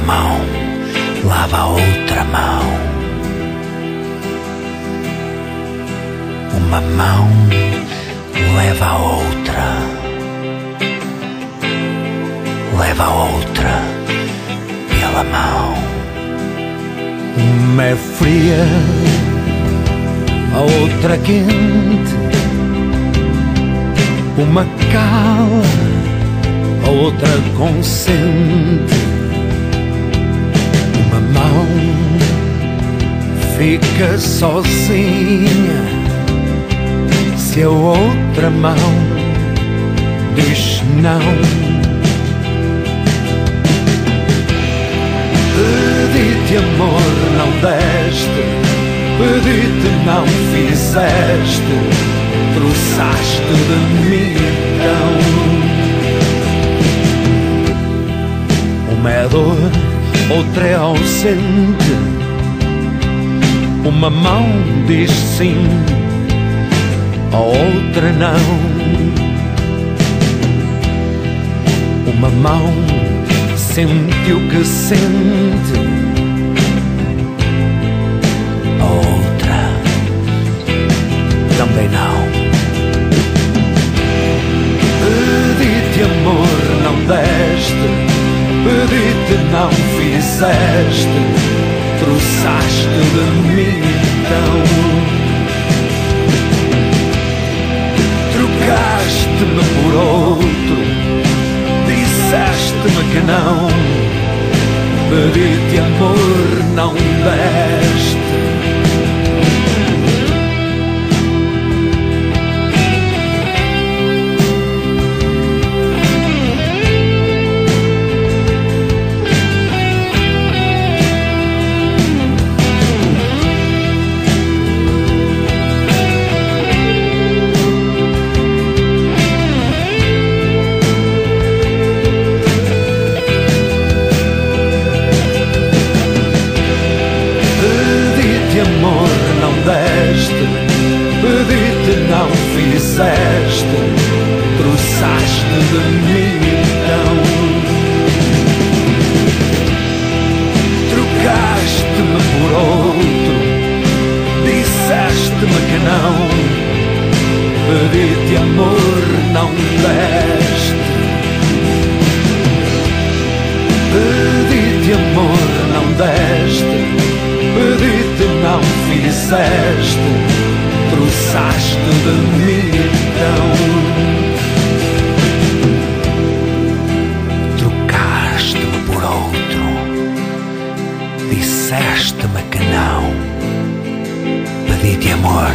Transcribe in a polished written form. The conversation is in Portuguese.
mão lava a outra mão. Uma mão leva a outra, leva a outra pela mão. Uma é fria, a outra quente. Uma cala, a outra consente. Uma mão fica sozinha se a outra mão diz não. Pedi-te amor, não deste. Pedi-te, não fizeste. Troçaste de mim então. Uma é dor, outra é ausente. Uma mão diz sim, a outra não. Uma mão sente o que sente, a outra também não. Pedi-te amor, não deste. Pedi-te, não fizeste. Troçaste de mim então. Trocaste-me por outro, disseste-me que não. Pedi-te amor, não deste. Amor, não deste. Pedi-te, não fizeste. Troçaste de mim então. Trocaste-me por outro, disseste-me que não. Pedi-te amor, não deste. Pedi-te amor, não deste. Pedi-te, não fizeste. Troçaste de mim então. Trocaste-me por outro, disseste-me que não. Pedi-te amor,